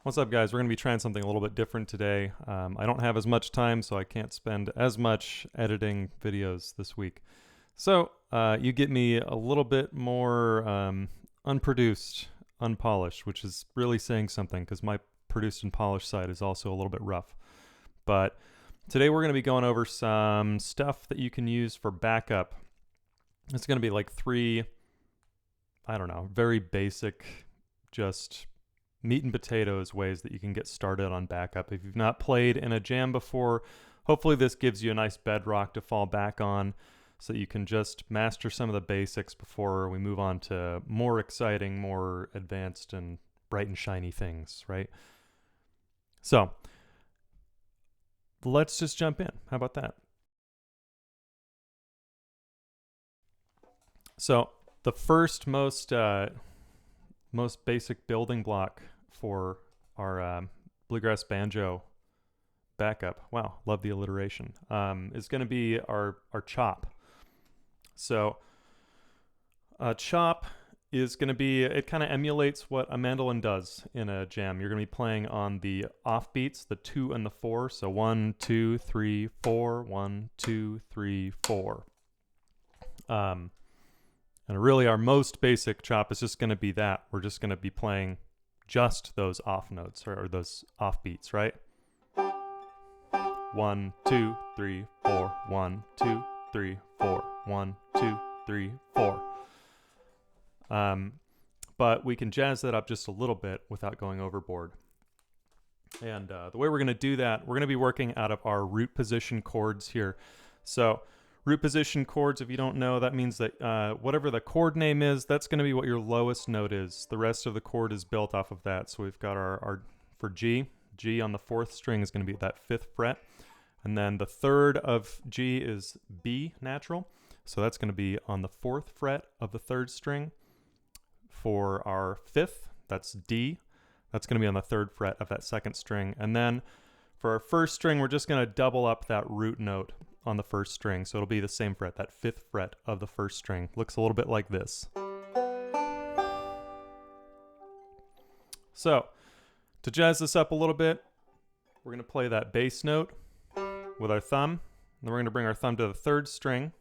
What's up, guys? We're going to be trying something a little bit different today. I don't have as much time, so I can't spend as much editing videos this week. So you get me a little bit more unproduced, unpolished, which is really saying something because my produced and polished side is also a little bit rough. But today we're going to be going over some stuff that you can use for backup. It's going to be like three, I don't know, very basic, just meat and potatoes ways that you can get started on backup. If you've not played in a jam before, hopefully this gives you a nice bedrock to fall back on so that you can just master some of the basics before we move on to more exciting, more advanced and bright and shiny things, right? So let's just jump in. How about that? So the first most basic building block for our bluegrass banjo backup, wow, love the alliteration, is going to be our chop. So a chop is going to be, it kind of emulates what a mandolin does in a jam. You're going to be playing on the offbeats, the 2 and the 4. So 1, 2, 3, 4, 1, 2, 3, 4. And really our most basic chop is just going to be that. We're just going to be playing just those off notes or those off beats, right? 1, 2, 3, 4, 1, 2, 3, 4, 1, 2, 3, 4. But we can jazz that up just a little bit without going overboard. And the way we're going to do that, we're going to be working out of our root position chords here. So root position chords, if you don't know, that means that whatever the chord name is, that's going to be what your lowest note is. The rest of the chord is built off of that. So we've got our for G on the 4th string is going to be that 5th fret. And then the 3rd of G is B natural. So that's going to be on the 4th fret of the 3rd string. For our 5th, that's D. That's going to be on the 3rd fret of that 2nd string. And then for our 1st string, we're just going to double up that root note on the 1st string. So it'll be the same fret, that 5th fret of the 1st string. Looks a little bit like this. So to jazz this up a little bit, we're going to play that bass note with our thumb. And then we're going to bring our thumb to the 3rd string.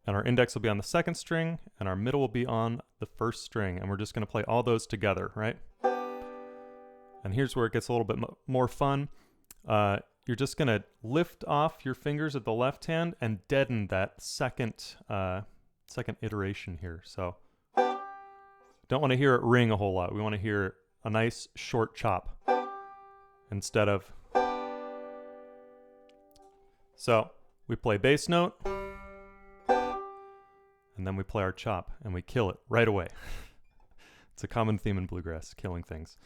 And our index will be on the 2nd string, and our middle will be on the 1st string. And we're just going to play all those together, right? And here's where it gets a little bit more fun. You're just going to lift off your fingers at the left hand and deaden that second iteration here. So don't want to hear it ring a whole lot. We want to hear a nice short chop instead of. So we play bass note, and then we play our chop, and we kill it right away. It's a common theme in bluegrass, killing things.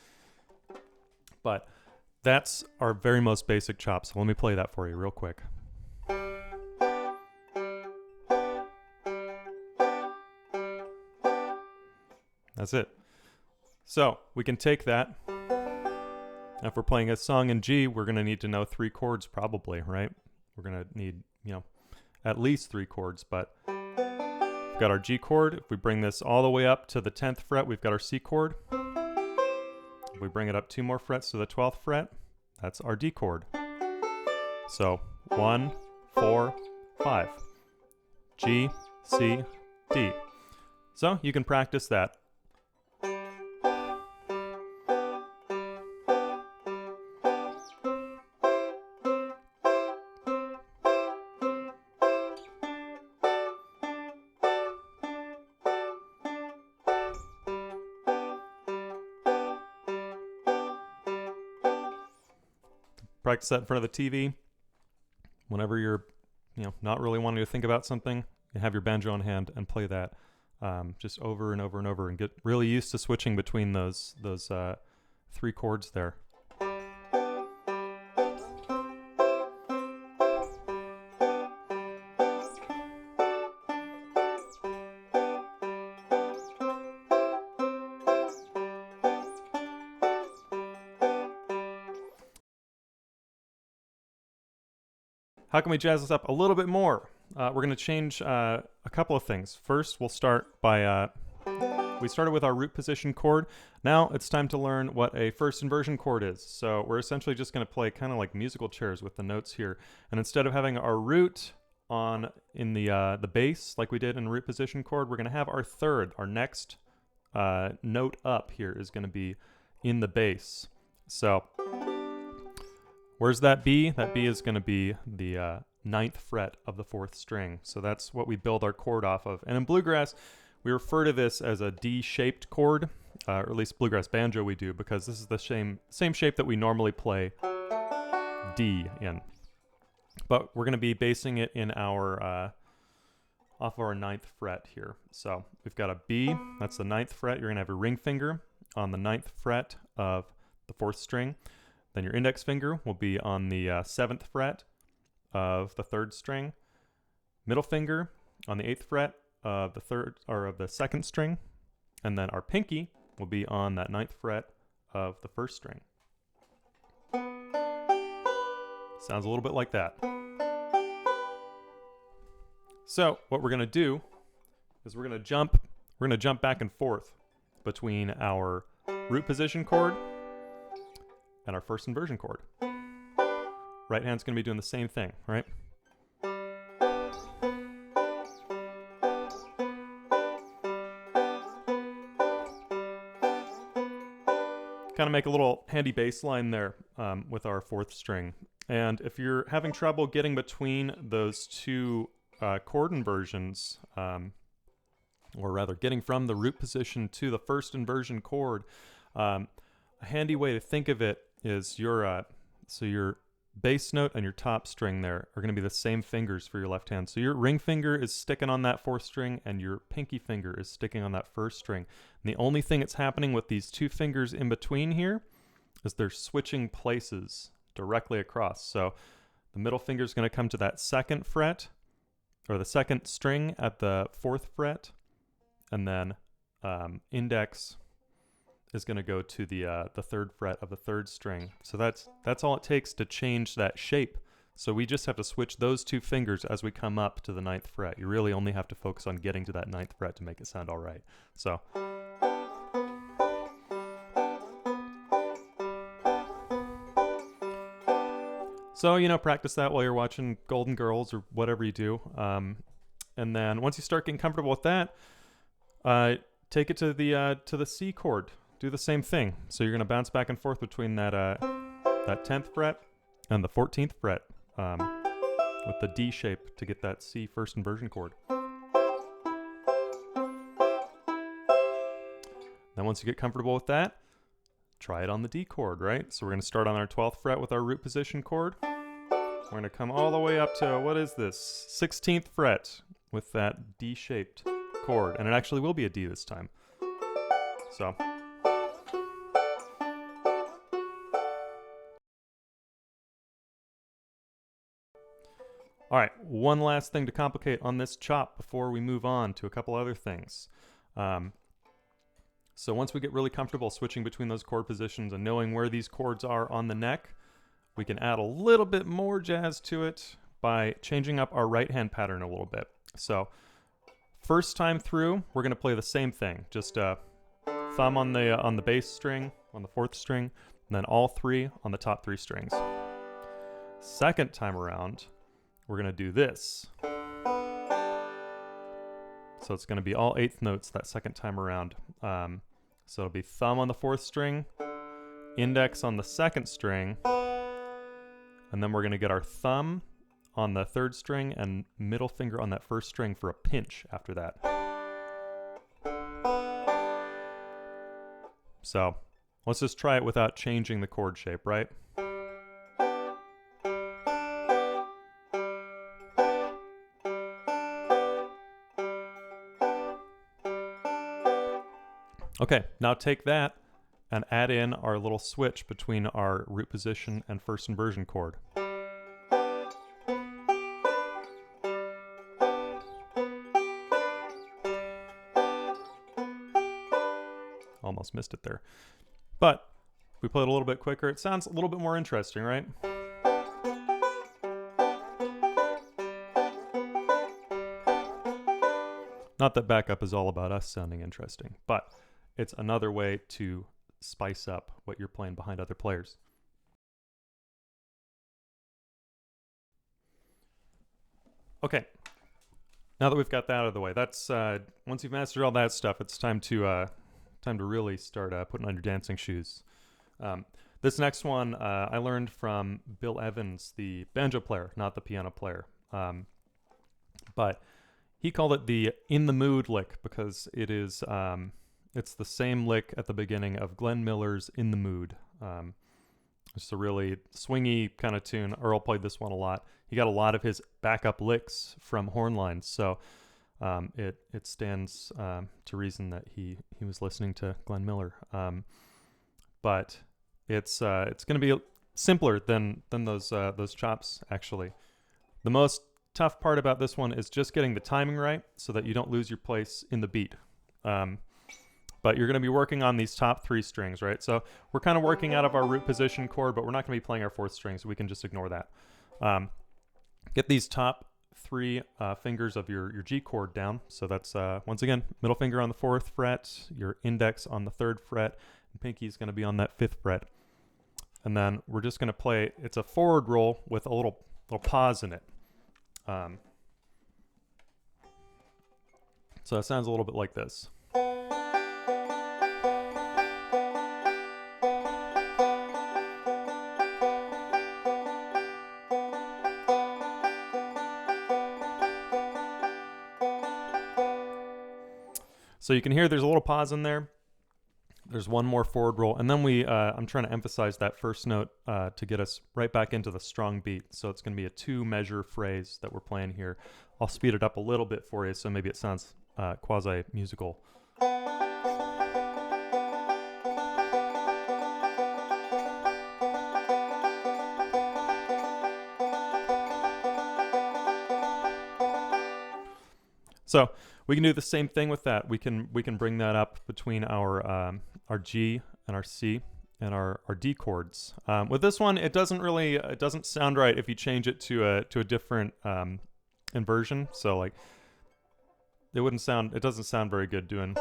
But that's our very most basic chop, so let me play that for you real quick. That's it. So we can take that. If we're playing a song in G, we're going to need to know 3 chords probably, right? We're going to need, at least 3 chords, but we've got our G chord. If we bring this all the way up to the 10th fret, we've got our C chord. If we bring it up 2 more frets to the 12th fret, that's our D chord. So 1, 4, 5. G, C, D. So you can practice that. Practice that in front of the TV. Whenever you're, not really wanting to think about something, you have your banjo on hand and play that just over and over and over, and get really used to switching between those 3 chords there. How can we jazz this up a little bit more? We're going to change a couple of things. First, we'll start by we started with our root position chord. Now it's time to learn what a first inversion chord is. So we're essentially just going to play kind of like musical chairs with the notes here. And instead of having our root on in the bass like we did in root position chord, we're going to have our third, our next note up here is going to be in the bass. So where's that B? That B is going to be the ninth fret of the fourth string. So that's what we build our chord off of. And in bluegrass, we refer to this as a D-shaped chord, or at least bluegrass banjo we do, because this is the same shape that we normally play D in. But we're going to be basing it in our off of our ninth fret here. So we've got a B, that's the ninth fret. You're going to have a ring finger on the ninth fret of the fourth string. Then your index finger will be on the seventh fret of the third string. Middle finger on the eighth fret of the third or of the second string, and then our pinky will be on that ninth fret of the first string. Sounds a little bit like that. So what we're going to do is we're going to jump back and forth between our root position chord and our first inversion chord. Right hand's going to be doing the same thing, right? Kind of make a little handy bass line there with our fourth string. And if you're having trouble getting between those two chord inversions, or rather getting from the root position to the first inversion chord, a handy way to think of it is your bass note and your top string there are going to be the same fingers for your left hand. So your ring finger is sticking on that fourth string and your pinky finger is sticking on that first string. And the only thing that's happening with these two fingers in between here is they're switching places directly across. So the middle finger is going to come to that second fret or the second string at the fourth fret, and then index is going to go to the third fret of the third string. So that's all it takes to change that shape. So we just have to switch those two fingers as we come up to the ninth fret. You really only have to focus on getting to that ninth fret to make it sound all right. So, you know, practice that while you're watching Golden Girls or whatever you do. And then once you start getting comfortable with that, take it to the C chord. Do the same thing. So you're going to bounce back and forth between that 10th fret and the 14th fret with the D shape to get that C first inversion chord. Then once you get comfortable with that, try it on the D chord, right? So we're going to start on our 12th fret with our root position chord. We're going to come all the way up to, what is this? 16th fret with that D-shaped chord. And it actually will be a D this time. So all right, one last thing to complicate on this chop before we move on to a couple other things. So once we get really comfortable switching between those chord positions and knowing where these chords are on the neck, we can add a little bit more jazz to it by changing up our right hand pattern a little bit. So first time through, we're going to play the same thing. Just thumb on the bass string, on the fourth string, and then all three on the top three strings. Second time around, we're going to do this. So it's going to be all eighth notes that second time around. So it'll be thumb on the fourth string, index on the second string, and then we're going to get our thumb on the third string and middle finger on that first string for a pinch after that. So let's just try it without changing the chord shape, right? Okay, now take that and add in our little switch between our root position and first inversion chord. Almost missed it there. But if we play it a little bit quicker, it sounds a little bit more interesting, right? Not that backup is all about us sounding interesting, but it's another way to spice up what you're playing behind other players. Okay, now that we've got that out of the way, that's once you've mastered all that stuff, it's time to really start putting on your dancing shoes. This next one I learned from Bill Evans, the banjo player, not the piano player. But he called it the "in the mood" lick because it is it's the same lick at the beginning of Glenn Miller's "In the Mood." It's a really swingy kind of tune. Earl played this one a lot. He got a lot of his backup licks from horn lines, so it stands to reason that he was listening to Glenn Miller. But it's going to be simpler than those chops actually. The most tough part about this one is just getting the timing right so that you don't lose your place in the beat. But you're going to be working on these top 3 strings, right? So we're kind of working out of our root position chord, but we're not going to be playing our 4th string, so we can just ignore that. Get these top 3 fingers of your G chord down. So that's, once again, middle finger on the 4th fret, your index on the 3rd fret, and pinky is going to be on that 5th fret. And then we're just going to play, it's a forward roll with a little pause in it. So it sounds a little bit like this. So you can hear there's a little pause in there. There's one more forward roll, and then I'm trying to emphasize that first note to get us right back into the strong beat. So it's going to be a 2-measure phrase that we're playing here. I'll speed it up a little bit for you, so maybe it sounds quasi-musical. So we can do the same thing with that. We can bring that up between our G and our C and our D chords. With this one, it doesn't sound right if you change it to a different inversion. So like it doesn't sound very good doing.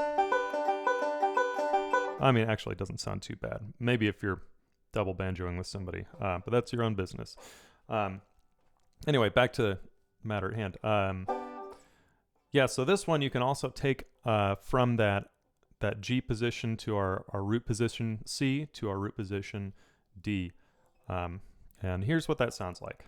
I mean, actually, it doesn't sound too bad. Maybe if you're double banjoing with somebody, but that's your own business. Anyway, back to the matter at hand. Yeah, so this one you can also take from that G position to our root position C to our root position D. And here's what that sounds like.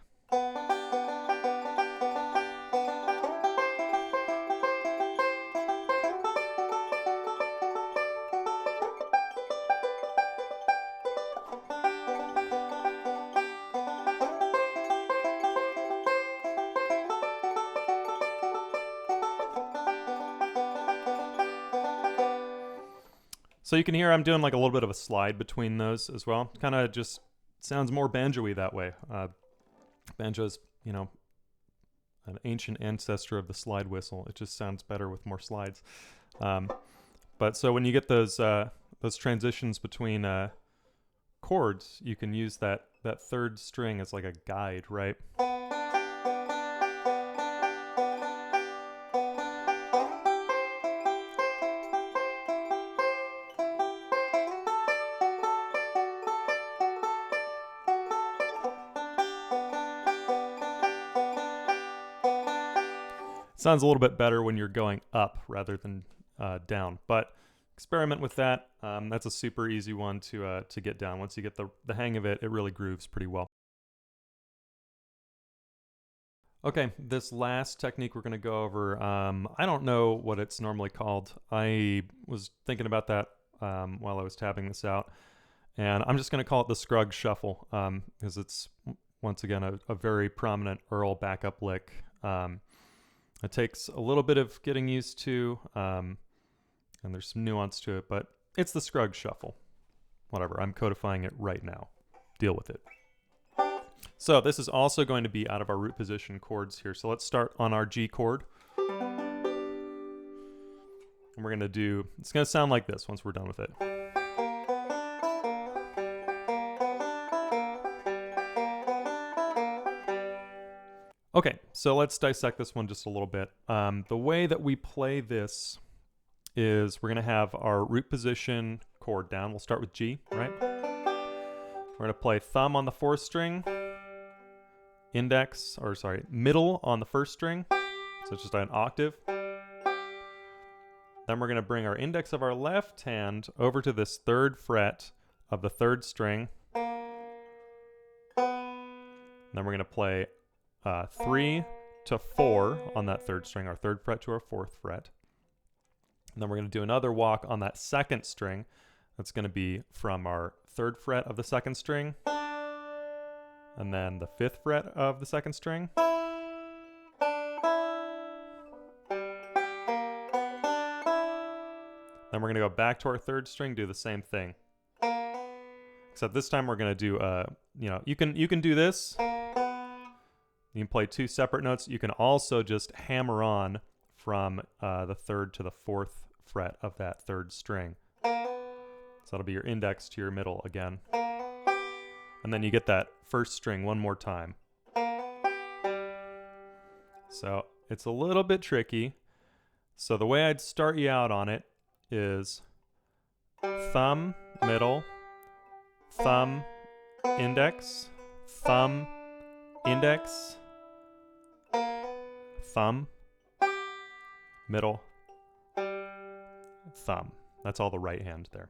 So you can hear I'm doing like a little bit of a slide between those as well. Kind of just sounds more banjo-y that way. Banjo's, an ancient ancestor of the slide whistle. It just sounds better with more slides. But so when you get those transitions between chords, you can use that 3rd string as like a guide, right? Sounds a little bit better when you're going up rather than down, but experiment with that. That's a super easy one to get down. Once you get the hang of it, it really grooves pretty well. Okay, this last technique we're going to go over, I don't know what it's normally called. I was thinking about that while I was tabbing this out, and I'm just going to call it the Scruggs Shuffle because it's, once again, a very prominent Earl backup lick. It takes a little bit of getting used to, and there's some nuance to it, but it's the Scruggs Shuffle. Whatever, I'm codifying it right now. Deal with it. So this is also going to be out of our root position chords here. So let's start on our G chord. And we're going to it's going to sound like this once we're done with it. Okay, so let's dissect this one just a little bit. The way that we play this is we're going to have our root position chord down. We'll start with G, right? We're going to play thumb on the 4th string, middle on the 1st string, so it's just an octave. Then we're going to bring our index of our left hand over to this 3rd fret of the 3rd string. Then we're going to play 3 to 4 on that 3rd string, our 3rd fret to our 4th fret. And then we're going to do another walk on that 2nd string. That's going to be from our 3rd fret of the 2nd string, and then the 5th fret of the 2nd string. Then we're going to go back to our 3rd string, do the same thing. Except this time we're going to do, you can do this. You can play 2 separate notes. You can also just hammer on from the 3rd to the 4th fret of that 3rd string. So that'll be your index to your middle again. And then you get that 1st string one more time. So it's a little bit tricky. So the way I'd start you out on it is thumb, middle, thumb, index, thumb, index, thumb, middle, thumb. That's all the right hand there.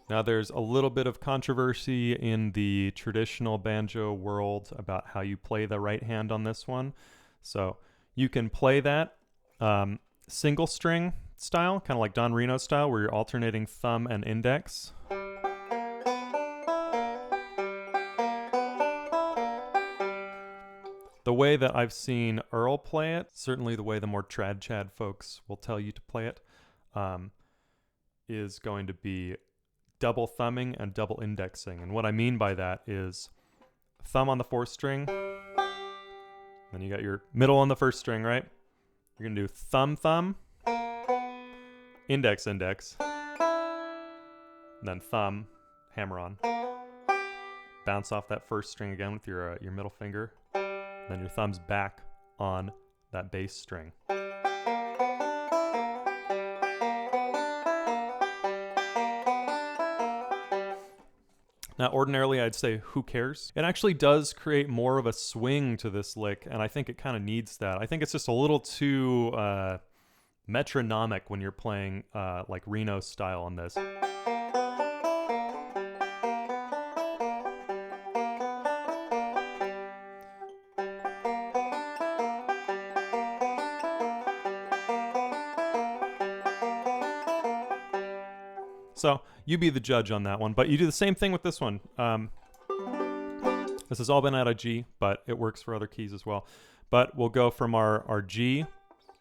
Now there's a little bit of controversy in the traditional banjo world about how you play the right hand on this one. So you can play that single string style, kind of like Don Reno style, where you're alternating thumb and index. The way that I've seen Earl play it, certainly the way the more trad chad folks will tell you to play it, is going to be double thumbing and double indexing. And what I mean by that is thumb on the 4th string, then you got your middle on the 1st string, right? You're going to do thumb, thumb, index, index, then thumb, hammer on. Bounce off that 1st string again with your middle finger. Then your thumb's back on that bass string. Now, ordinarily, I'd say, who cares? It actually does create more of a swing to this lick, and I think it kind of needs that. I think it's just a little too metronomic when you're playing like Reno style on this. So you be the judge on that one, but you do the same thing with this one. This has all been out of G, but it works for other keys as well. But we'll go from our G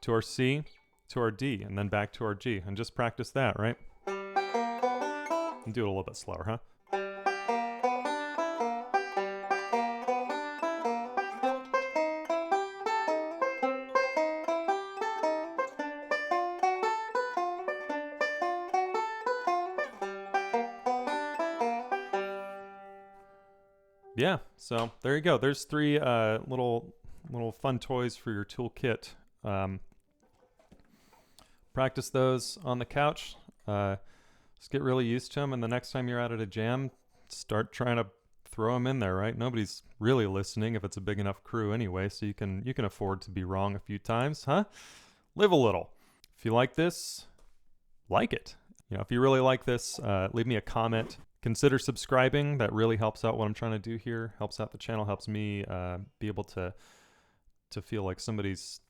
to our C to our D, and then back to our G, and just practice that, right? And do it a little bit slower, huh? Yeah, so there you go. There's 3 little fun toys for your toolkit. Practice those on the couch. Just get really used to them, and the next time you're out at a jam, start trying to throw them in there, right? Nobody's really listening if it's a big enough crew anyway, so you can afford to be wrong a few times, huh? Live a little. If you like this, like it. You know, if you really like this, leave me a comment. Consider subscribing. That really helps out what I'm trying to do here. Helps out the channel. Helps me be able to feel like somebody's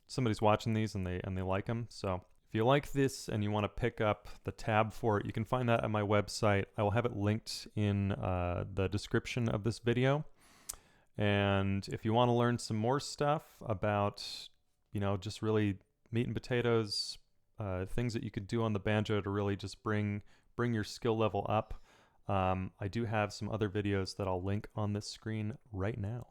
watching these and they like them. So if you like this and you want to pick up the tab for it, you can find that at my website. I will have it linked in the description of this video. And if you want to learn some more stuff about, you know, just really meat and potatoes, things that you could do on the banjo to really just bring your skill level up, I do have some other videos that I'll link on this screen right now.